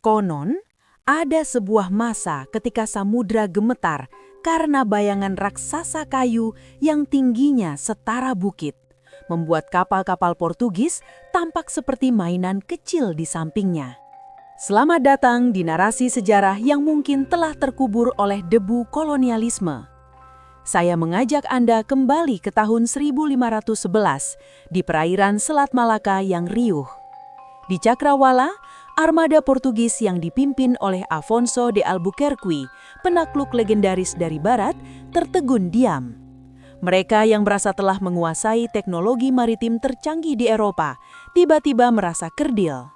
Konon, ada sebuah masa ketika samudra gemetar karena bayangan raksasa kayu yang tingginya setara bukit, membuat kapal-kapal Portugis tampak seperti mainan kecil di sampingnya. Selamat datang di narasi sejarah yang mungkin telah terkubur oleh debu kolonialisme. Saya mengajak Anda kembali ke tahun 1511 di perairan Selat Malaka yang riuh. Di Cakrawala, armada Portugis yang dipimpin oleh Afonso de Albuquerque, penakluk legendaris dari barat, tertegun diam. Mereka yang merasa telah menguasai teknologi maritim tercanggih di Eropa, tiba-tiba merasa kerdil.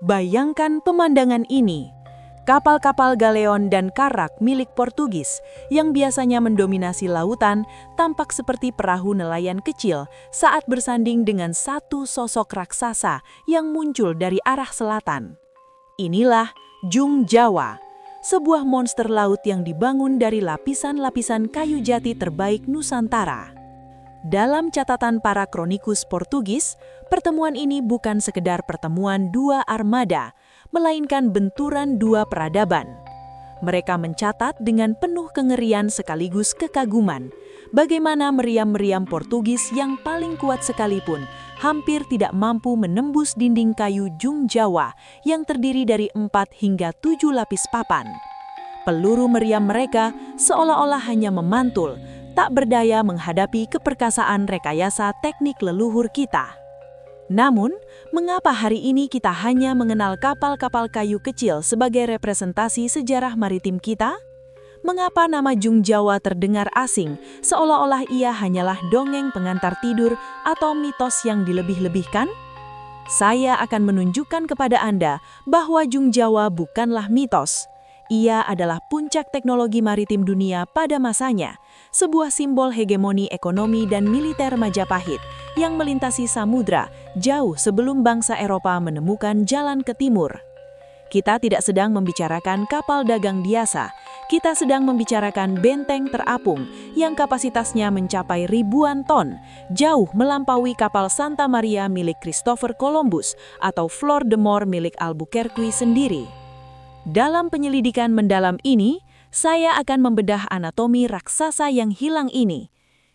Bayangkan pemandangan ini. Kapal-kapal galeon dan karak milik Portugis yang biasanya mendominasi lautan tampak seperti perahu nelayan kecil saat bersanding dengan satu sosok raksasa yang muncul dari arah selatan. Inilah Jung Jawa, sebuah monster laut yang dibangun dari lapisan-lapisan kayu jati terbaik Nusantara. Dalam catatan para kronikus Portugis, pertemuan ini bukan sekedar pertemuan dua armada, melainkan benturan dua peradaban. Mereka mencatat dengan penuh kengerian sekaligus kekaguman, bagaimana meriam-meriam Portugis yang paling kuat sekalipun hampir tidak mampu menembus dinding kayu Jung Jawa yang terdiri dari 4 hingga 7 lapis papan. Peluru meriam mereka seolah-olah hanya memantul, tak berdaya menghadapi keperkasaan rekayasa teknik leluhur kita. Namun, mengapa hari ini kita hanya mengenal kapal-kapal kayu kecil sebagai representasi sejarah maritim kita? Mengapa nama Jung Jawa terdengar asing, seolah-olah ia hanyalah dongeng pengantar tidur atau mitos yang dilebih-lebihkan? Saya akan menunjukkan kepada Anda bahwa Jung Jawa bukanlah mitos. Ia adalah puncak teknologi maritim dunia pada masanya, sebuah simbol hegemoni ekonomi dan militer Majapahit yang melintasi samudra jauh sebelum bangsa Eropa menemukan jalan ke timur. Kita tidak sedang membicarakan kapal dagang biasa, kita sedang membicarakan benteng terapung yang kapasitasnya mencapai ribuan ton, jauh melampaui kapal Santa Maria milik Christopher Columbus atau Flor de Mor milik Albuquerque sendiri. Dalam penyelidikan mendalam ini, saya akan membedah anatomi raksasa yang hilang ini.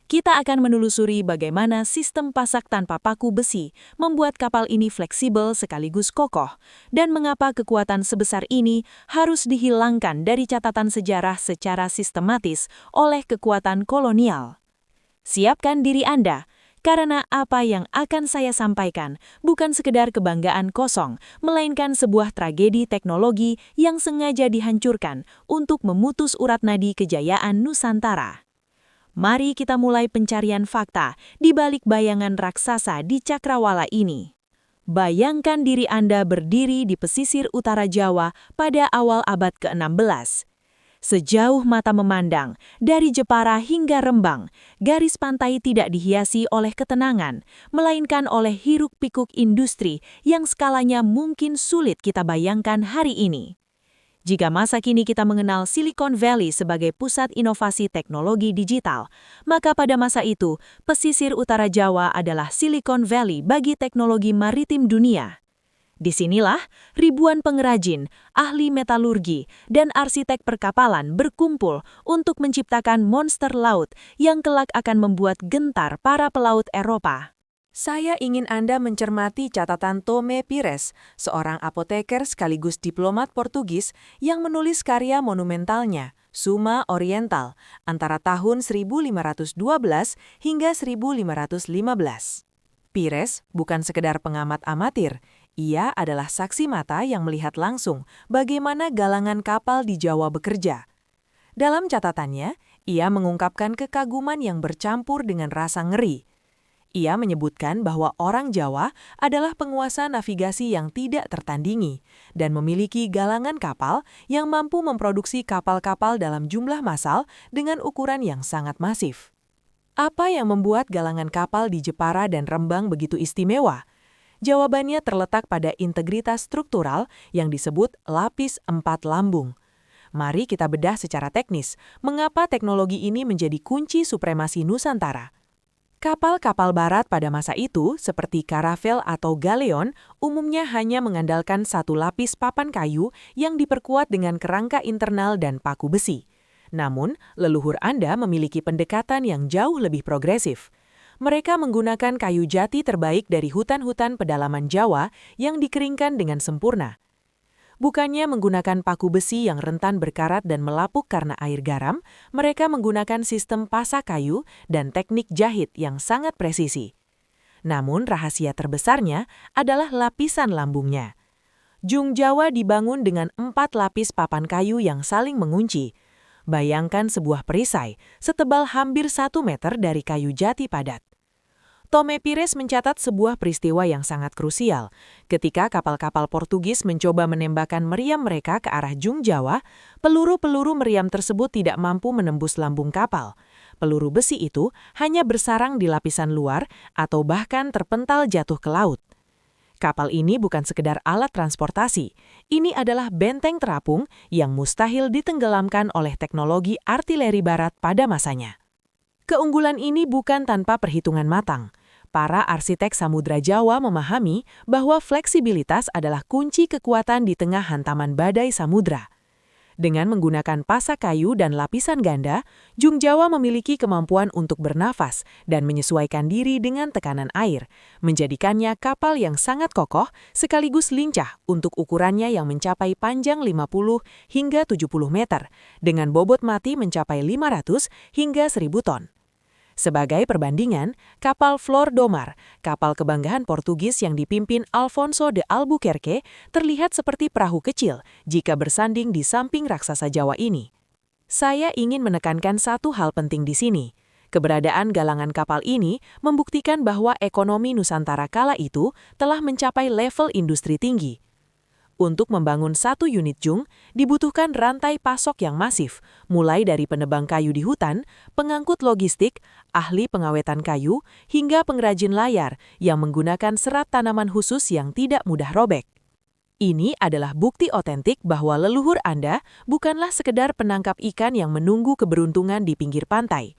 Kita akan menelusuri bagaimana sistem pasak tanpa paku besi membuat kapal ini fleksibel sekaligus kokoh, dan mengapa kekuatan sebesar ini harus dihilangkan dari catatan sejarah secara sistematis oleh kekuatan kolonial. Siapkan diri Anda, karena apa yang akan saya sampaikan bukan sekedar kebanggaan kosong, melainkan sebuah tragedi teknologi yang sengaja dihancurkan untuk memutus urat nadi kejayaan Nusantara. Mari kita mulai pencarian fakta di balik bayangan raksasa di Cakrawala ini. Bayangkan diri Anda berdiri di pesisir utara Jawa pada awal abad ke-16. Sejauh mata memandang, dari Jepara hingga Rembang, garis pantai tidak dihiasi oleh ketenangan, melainkan oleh hiruk-pikuk industri yang skalanya mungkin sulit kita bayangkan hari ini. Jika masa kini kita mengenal Silicon Valley sebagai pusat inovasi teknologi digital, maka pada masa itu, pesisir utara Jawa adalah Silicon Valley bagi teknologi maritim dunia. Disinilah ribuan pengrajin, ahli metalurgi, dan arsitek perkapalan berkumpul untuk menciptakan monster laut yang kelak akan membuat gentar para pelaut Eropa. Saya ingin Anda mencermati catatan Tome Pires, seorang apoteker sekaligus diplomat Portugis yang menulis karya monumentalnya, Suma Oriental, antara tahun 1512 hingga 1515. Pires bukan sekedar pengamat amatir, ia adalah saksi mata yang melihat langsung bagaimana galangan kapal di Jawa bekerja. Dalam catatannya, ia mengungkapkan kekaguman yang bercampur dengan rasa ngeri. Ia menyebutkan bahwa orang Jawa adalah penguasa navigasi yang tidak tertandingi dan memiliki galangan kapal yang mampu memproduksi kapal-kapal dalam jumlah massal dengan ukuran yang sangat masif. Apa yang membuat galangan kapal di Jepara dan Rembang begitu istimewa? Jawabannya terletak pada integritas struktural yang disebut lapis 4 lambung. Mari kita bedah secara teknis, mengapa teknologi ini menjadi kunci supremasi Nusantara. Kapal-kapal barat pada masa itu, seperti karavel atau galeon, umumnya hanya mengandalkan satu lapis papan kayu yang diperkuat dengan kerangka internal dan paku besi. Namun, leluhur Anda memiliki pendekatan yang jauh lebih progresif. Mereka menggunakan kayu jati terbaik dari hutan-hutan pedalaman Jawa yang dikeringkan dengan sempurna. Bukannya menggunakan paku besi yang rentan berkarat dan melapuk karena air garam, mereka menggunakan sistem pasak kayu dan teknik jahit yang sangat presisi. Namun rahasia terbesarnya adalah lapisan lambungnya. Jung Jawa dibangun dengan 4 lapis papan kayu yang saling mengunci. Bayangkan sebuah perisai setebal hampir 1 meter dari kayu jati padat. Tome Pires mencatat sebuah peristiwa yang sangat krusial. Ketika kapal-kapal Portugis mencoba menembakkan meriam mereka ke arah Jung Jawa, peluru-peluru meriam tersebut tidak mampu menembus lambung kapal. Peluru besi itu hanya bersarang di lapisan luar atau bahkan terpental jatuh ke laut. Kapal ini bukan sekedar alat transportasi. Ini adalah benteng terapung yang mustahil ditenggelamkan oleh teknologi artileri barat pada masanya. Keunggulan ini bukan tanpa perhitungan matang. Para arsitek Samudra Jawa memahami bahwa fleksibilitas adalah kunci kekuatan di tengah hantaman badai samudra. Dengan menggunakan pasak kayu dan lapisan ganda, Jung Jawa memiliki kemampuan untuk bernafas dan menyesuaikan diri dengan tekanan air, menjadikannya kapal yang sangat kokoh sekaligus lincah untuk ukurannya yang mencapai panjang 50 hingga 70 meter, dengan bobot mati mencapai 500 hingga 1000 ton. Sebagai perbandingan, kapal Flor do Mar, kapal kebanggaan Portugis yang dipimpin Alfonso de Albuquerque, terlihat seperti perahu kecil jika bersanding di samping raksasa Jawa ini. Saya ingin menekankan satu hal penting di sini. Keberadaan galangan kapal ini membuktikan bahwa ekonomi Nusantara kala itu telah mencapai level industri tinggi. Untuk membangun satu unit Jung, dibutuhkan rantai pasok yang masif, mulai dari penebang kayu di hutan, pengangkut logistik, ahli pengawetan kayu, hingga pengrajin layar yang menggunakan serat tanaman khusus yang tidak mudah robek. Ini adalah bukti otentik bahwa leluhur Anda bukanlah sekedar penangkap ikan yang menunggu keberuntungan di pinggir pantai.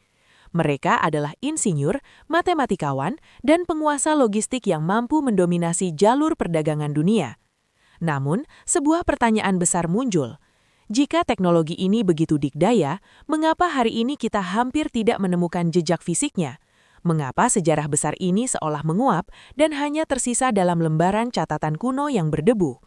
Mereka adalah insinyur, matematikawan, dan penguasa logistik yang mampu mendominasi jalur perdagangan dunia. Namun, sebuah pertanyaan besar muncul. Jika teknologi ini begitu dikdaya, mengapa hari ini kita hampir tidak menemukan jejak fisiknya? Mengapa sejarah besar ini seolah menguap dan hanya tersisa dalam lembaran catatan kuno yang berdebu?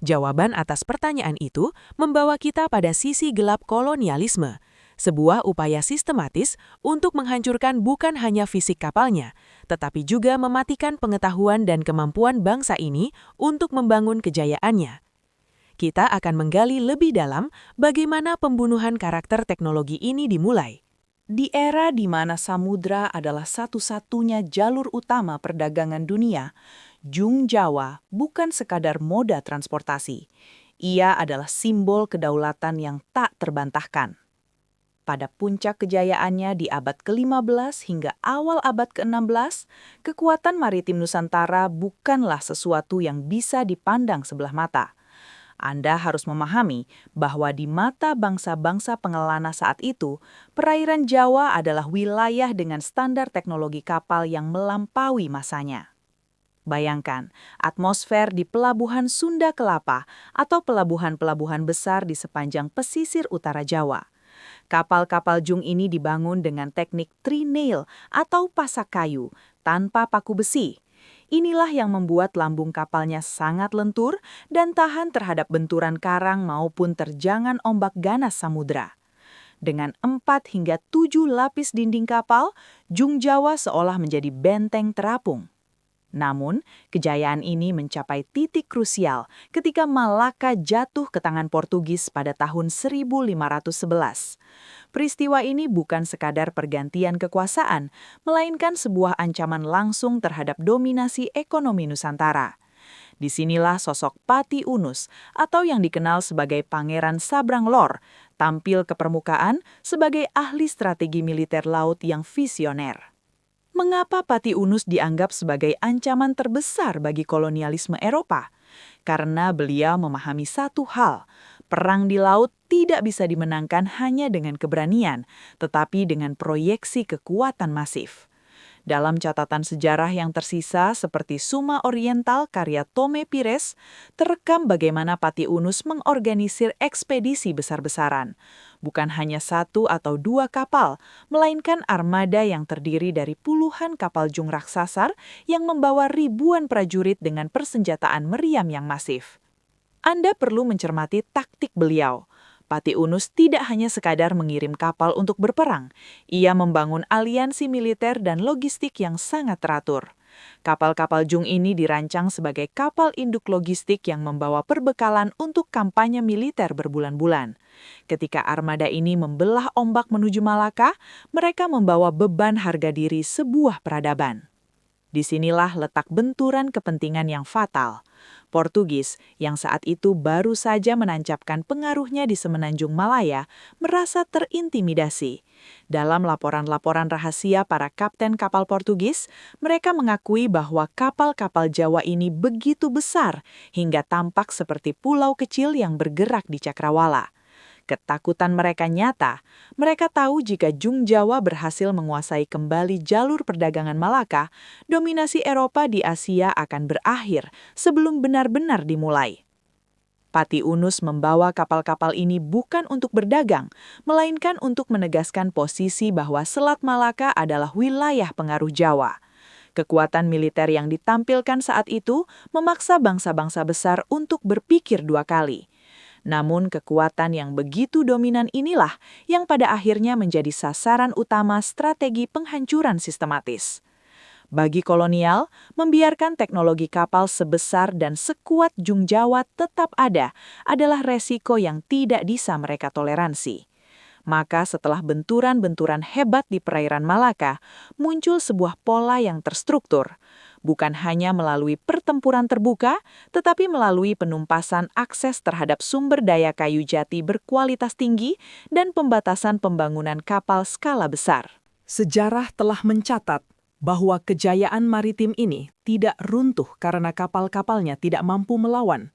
Jawaban atas pertanyaan itu membawa kita pada sisi gelap kolonialisme, sebuah upaya sistematis untuk menghancurkan bukan hanya fisik kapalnya, tetapi juga mematikan pengetahuan dan kemampuan bangsa ini untuk membangun kejayaannya. Kita akan menggali lebih dalam bagaimana pembunuhan karakter teknologi ini dimulai. Di era di mana samudra adalah satu-satunya jalur utama perdagangan dunia, Jung Jawa bukan sekadar moda transportasi. Ia adalah simbol kedaulatan yang tak terbantahkan. Pada puncak kejayaannya di abad ke-15 hingga awal abad ke-16, kekuatan maritim Nusantara bukanlah sesuatu yang bisa dipandang sebelah mata. Anda harus memahami bahwa di mata bangsa-bangsa pengelana saat itu, perairan Jawa adalah wilayah dengan standar teknologi kapal yang melampaui masanya. Bayangkan, atmosfer di pelabuhan Sunda Kelapa atau pelabuhan-pelabuhan besar di sepanjang pesisir utara Jawa. Kapal-kapal Jung ini dibangun dengan teknik trinail atau pasak kayu tanpa paku besi. Inilah yang membuat lambung kapalnya sangat lentur dan tahan terhadap benturan karang maupun terjangan ombak ganas samudra. Dengan 4 hingga 7 lapis dinding kapal, Jung Jawa seolah menjadi benteng terapung. Namun, kejayaan ini mencapai titik krusial ketika Malaka jatuh ke tangan Portugis pada tahun 1511. Peristiwa ini bukan sekadar pergantian kekuasaan, melainkan sebuah ancaman langsung terhadap dominasi ekonomi Nusantara. Disinilah sosok Pati Unus, atau yang dikenal sebagai Pangeran Sabrang Lor, tampil ke permukaan sebagai ahli strategi militer laut yang visioner. Mengapa Pati Unus dianggap sebagai ancaman terbesar bagi kolonialisme Eropa? Karena beliau memahami satu hal, perang di laut tidak bisa dimenangkan hanya dengan keberanian, tetapi dengan proyeksi kekuatan masif. Dalam catatan sejarah yang tersisa seperti Suma Oriental karya Tome Pires, terekam bagaimana Pati Unus mengorganisir ekspedisi besar-besaran. Bukan hanya 1 atau 2 kapal, melainkan armada yang terdiri dari puluhan kapal jung raksasar yang membawa ribuan prajurit dengan persenjataan meriam yang masif. Anda perlu mencermati taktik beliau. Pati Unus tidak hanya sekadar mengirim kapal untuk berperang, ia membangun aliansi militer dan logistik yang sangat teratur. Kapal-kapal jung ini dirancang sebagai kapal induk logistik yang membawa perbekalan untuk kampanye militer berbulan-bulan. Ketika armada ini membelah ombak menuju Malaka, mereka membawa beban harga diri sebuah peradaban. Disinilah letak benturan kepentingan yang fatal. Portugis, yang saat itu baru saja menancapkan pengaruhnya di Semenanjung Malaya, merasa terintimidasi. Dalam laporan-laporan rahasia para kapten kapal Portugis, mereka mengakui bahwa kapal-kapal Jawa ini begitu besar hingga tampak seperti pulau kecil yang bergerak di cakrawala. Ketakutan mereka nyata. Mereka tahu jika Jung Jawa berhasil menguasai kembali jalur perdagangan Malaka, dominasi Eropa di Asia akan berakhir sebelum benar-benar dimulai. Pati Unus membawa kapal-kapal ini bukan untuk berdagang, melainkan untuk menegaskan posisi bahwa Selat Malaka adalah wilayah pengaruh Jawa. Kekuatan militer yang ditampilkan saat itu memaksa bangsa-bangsa besar untuk berpikir 2 kali. Namun kekuatan yang begitu dominan inilah yang pada akhirnya menjadi sasaran utama strategi penghancuran sistematis. Bagi kolonial, membiarkan teknologi kapal sebesar dan sekuat Jung Jawa tetap ada adalah resiko yang tidak bisa mereka toleransi. Maka setelah benturan-benturan hebat di perairan Malaka, muncul sebuah pola yang terstruktur. Bukan hanya melalui pertempuran terbuka, tetapi melalui penumpasan akses terhadap sumber daya kayu jati berkualitas tinggi dan pembatasan pembangunan kapal skala besar. Sejarah telah mencatat bahwa kejayaan maritim ini tidak runtuh karena kapal-kapalnya tidak mampu melawan,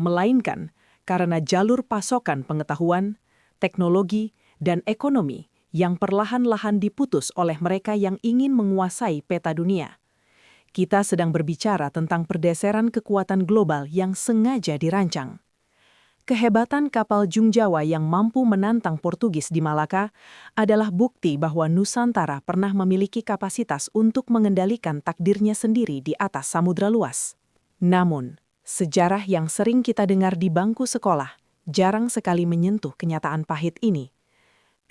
melainkan karena jalur pasokan pengetahuan, teknologi, dan ekonomi yang perlahan-lahan diputus oleh mereka yang ingin menguasai peta dunia. Kita sedang berbicara tentang pergeseran kekuatan global yang sengaja dirancang. Kehebatan kapal Jung Jawa yang mampu menantang Portugis di Malaka adalah bukti bahwa Nusantara pernah memiliki kapasitas untuk mengendalikan takdirnya sendiri di atas samudra luas. Namun, sejarah yang sering kita dengar di bangku sekolah jarang sekali menyentuh kenyataan pahit ini.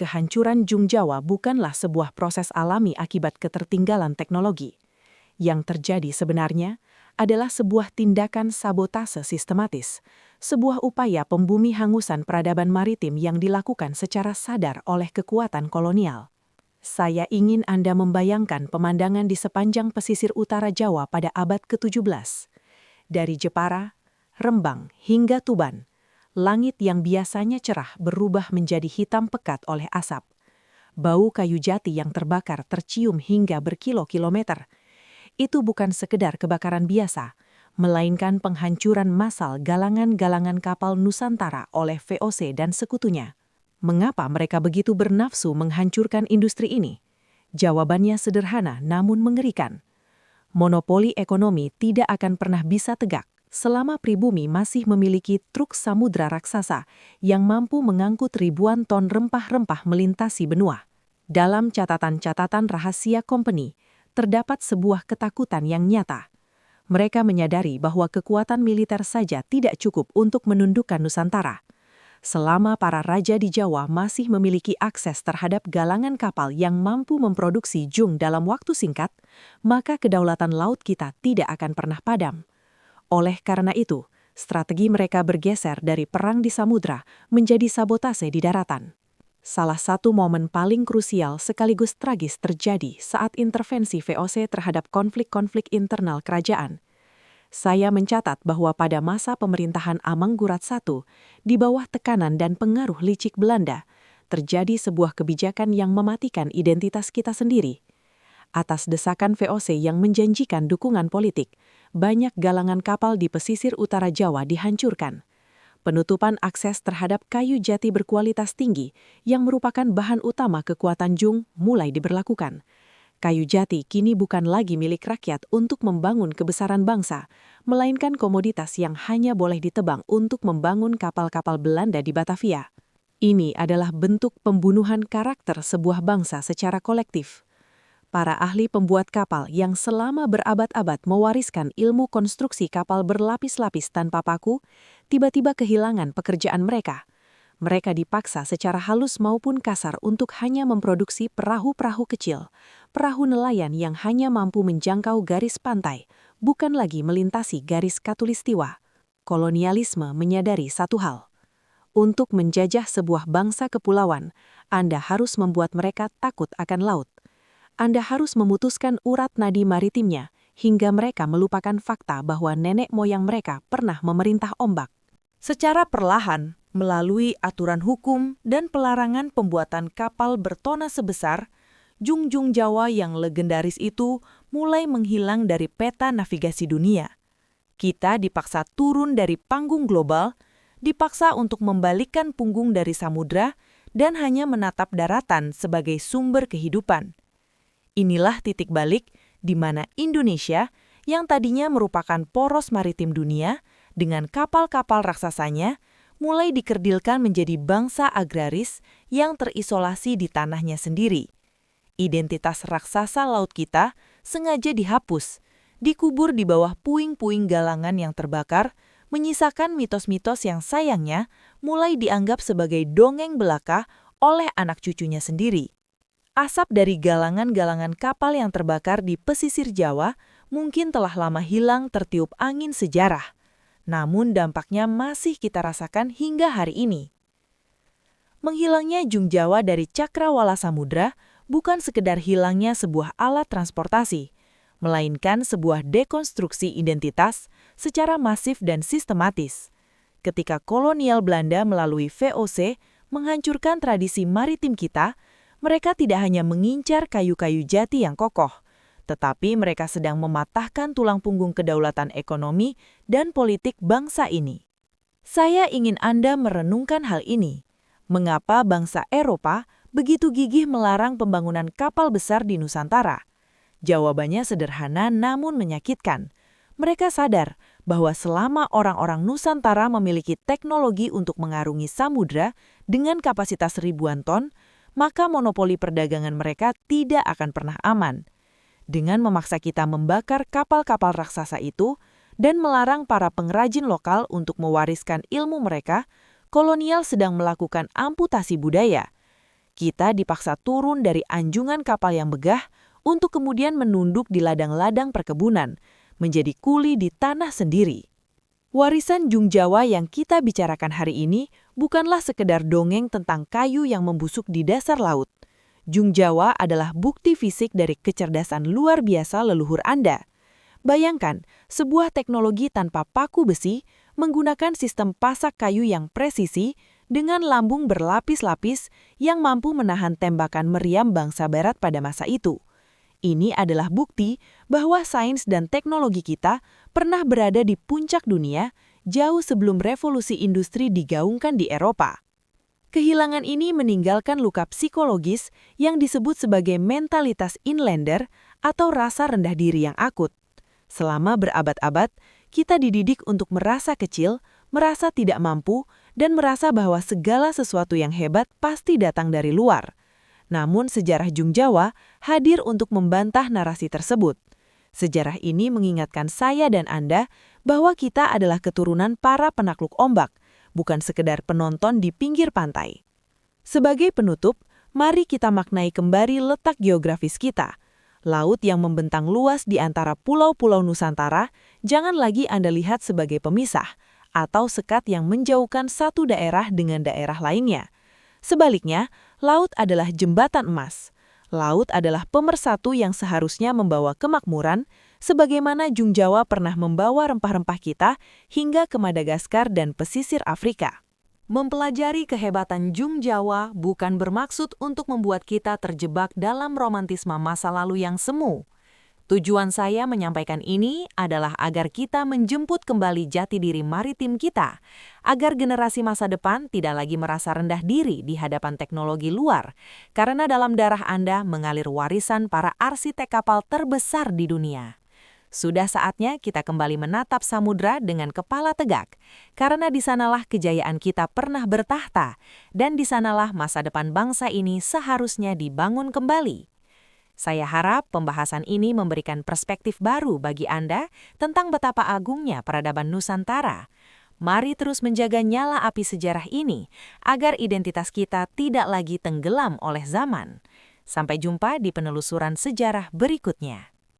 Kehancuran Jung Jawa bukanlah sebuah proses alami akibat ketertinggalan teknologi. Yang terjadi sebenarnya adalah sebuah tindakan sabotase sistematis, sebuah upaya pembumi hangusan peradaban maritim yang dilakukan secara sadar oleh kekuatan kolonial. Saya ingin Anda membayangkan pemandangan di sepanjang pesisir utara Jawa pada abad ke-17. Dari Jepara, Rembang, hingga Tuban, langit yang biasanya cerah berubah menjadi hitam pekat oleh asap. Bau kayu jati yang terbakar tercium hingga berkilo-kilometer. Itu bukan sekedar kebakaran biasa, melainkan penghancuran massal galangan-galangan kapal Nusantara oleh VOC dan sekutunya. Mengapa mereka begitu bernafsu menghancurkan industri ini? Jawabannya sederhana namun mengerikan. Monopoli ekonomi tidak akan pernah bisa tegak selama pribumi masih memiliki truk samudra raksasa yang mampu mengangkut ribuan ton rempah-rempah melintasi benua. Dalam catatan-catatan rahasia company, terdapat sebuah ketakutan yang nyata. Mereka menyadari bahwa kekuatan militer saja tidak cukup untuk menundukkan Nusantara. Selama para raja di Jawa masih memiliki akses terhadap galangan kapal yang mampu memproduksi jung dalam waktu singkat, maka kedaulatan laut kita tidak akan pernah padam. Oleh karena itu, strategi mereka bergeser dari perang di samudra menjadi sabotase di daratan. Salah satu momen paling krusial sekaligus tragis terjadi saat intervensi VOC terhadap konflik-konflik internal kerajaan. Saya mencatat bahwa pada masa pemerintahan Amangkurat I, di bawah tekanan dan pengaruh licik Belanda, terjadi sebuah kebijakan yang mematikan identitas kita sendiri. Atas desakan VOC yang menjanjikan dukungan politik, banyak galangan kapal di pesisir utara Jawa dihancurkan. Penutupan akses terhadap kayu jati berkualitas tinggi yang merupakan bahan utama kekuatan jung mulai diberlakukan. Kayu jati kini bukan lagi milik rakyat untuk membangun kebesaran bangsa, melainkan komoditas yang hanya boleh ditebang untuk membangun kapal-kapal Belanda di Batavia. Ini adalah bentuk pembunuhan karakter sebuah bangsa secara kolektif. Para ahli pembuat kapal yang selama berabad-abad mewariskan ilmu konstruksi kapal berlapis-lapis tanpa paku, tiba-tiba kehilangan pekerjaan mereka. Mereka dipaksa secara halus maupun kasar untuk hanya memproduksi perahu-perahu kecil, perahu nelayan yang hanya mampu menjangkau garis pantai, bukan lagi melintasi garis khatulistiwa. Kolonialisme menyadari satu hal. Untuk menjajah sebuah bangsa kepulauan, Anda harus membuat mereka takut akan laut. Anda harus memutuskan urat nadi maritimnya, hingga mereka melupakan fakta bahwa nenek moyang mereka pernah memerintah ombak. Secara perlahan, melalui aturan hukum dan pelarangan pembuatan kapal bertona sebesar, Jungjung Jawa yang legendaris itu mulai menghilang dari peta navigasi dunia. Kita dipaksa turun dari panggung global, dipaksa untuk membalikkan punggung dari samudra dan hanya menatap daratan sebagai sumber kehidupan. Inilah titik balik di mana Indonesia, yang tadinya merupakan poros maritim dunia dengan kapal-kapal raksasanya, mulai dikerdilkan menjadi bangsa agraris yang terisolasi di tanahnya sendiri. Identitas raksasa laut kita sengaja dihapus, dikubur di bawah puing-puing galangan yang terbakar, menyisakan mitos-mitos yang sayangnya mulai dianggap sebagai dongeng belaka oleh anak cucunya sendiri. Asap dari galangan-galangan kapal yang terbakar di pesisir Jawa mungkin telah lama hilang tertiup angin sejarah. Namun dampaknya masih kita rasakan hingga hari ini. Menghilangnya Jung Jawa dari cakrawala samudra bukan sekedar hilangnya sebuah alat transportasi, melainkan sebuah dekonstruksi identitas secara masif dan sistematis. Ketika kolonial Belanda melalui VOC menghancurkan tradisi maritim kita, mereka tidak hanya mengincar kayu-kayu jati yang kokoh, tetapi mereka sedang mematahkan tulang punggung kedaulatan ekonomi dan politik bangsa ini. Saya ingin Anda merenungkan hal ini. Mengapa bangsa Eropa begitu gigih melarang pembangunan kapal besar di Nusantara? Jawabannya sederhana namun menyakitkan. Mereka sadar bahwa selama orang-orang Nusantara memiliki teknologi untuk mengarungi samudra dengan kapasitas ribuan ton, maka monopoli perdagangan mereka tidak akan pernah aman. Dengan memaksa kita membakar kapal-kapal raksasa itu dan melarang para pengrajin lokal untuk mewariskan ilmu mereka, kolonial sedang melakukan amputasi budaya. Kita dipaksa turun dari anjungan kapal yang begah untuk kemudian menunduk di ladang-ladang perkebunan, menjadi kuli di tanah sendiri. Warisan Jung Jawa yang kita bicarakan hari ini bukanlah sekedar dongeng tentang kayu yang membusuk di dasar laut. Jung Jawa adalah bukti fisik dari kecerdasan luar biasa leluhur Anda. Bayangkan, sebuah teknologi tanpa paku besi menggunakan sistem pasak kayu yang presisi dengan lambung berlapis-lapis yang mampu menahan tembakan meriam bangsa barat pada masa itu. Ini adalah bukti bahwa sains dan teknologi kita pernah berada di puncak dunia jauh sebelum revolusi industri digaungkan di Eropa. Kehilangan ini meninggalkan luka psikologis yang disebut sebagai mentalitas inlander atau rasa rendah diri yang akut. Selama berabad-abad, kita dididik untuk merasa kecil, merasa tidak mampu, dan merasa bahwa segala sesuatu yang hebat pasti datang dari luar. Namun sejarah Jung Jawa hadir untuk membantah narasi tersebut. Sejarah ini mengingatkan saya dan Anda bahwa kita adalah keturunan para penakluk ombak, bukan sekedar penonton di pinggir pantai. Sebagai penutup, mari kita maknai kembali letak geografis kita. Laut yang membentang luas di antara pulau-pulau Nusantara jangan lagi Anda lihat sebagai pemisah atau sekat yang menjauhkan satu daerah dengan daerah lainnya. Sebaliknya, laut adalah jembatan emas. Laut adalah pemersatu yang seharusnya membawa kemakmuran, sebagaimana Jung Jawa pernah membawa rempah-rempah kita hingga ke Madagaskar dan pesisir Afrika. Mempelajari kehebatan Jung Jawa bukan bermaksud untuk membuat kita terjebak dalam romantisme masa lalu yang semu. Tujuan saya menyampaikan ini adalah agar kita menjemput kembali jati diri maritim kita, agar generasi masa depan tidak lagi merasa rendah diri di hadapan teknologi luar, karena dalam darah Anda mengalir warisan para arsitek kapal terbesar di dunia. Sudah saatnya kita kembali menatap samudra dengan kepala tegak, karena di sanalah kejayaan kita pernah bertahta, dan di sanalah masa depan bangsa ini seharusnya dibangun kembali. Saya harap pembahasan ini memberikan perspektif baru bagi Anda tentang betapa agungnya peradaban Nusantara. Mari terus menjaga nyala api sejarah ini agar identitas kita tidak lagi tenggelam oleh zaman. Sampai jumpa di penelusuran sejarah berikutnya.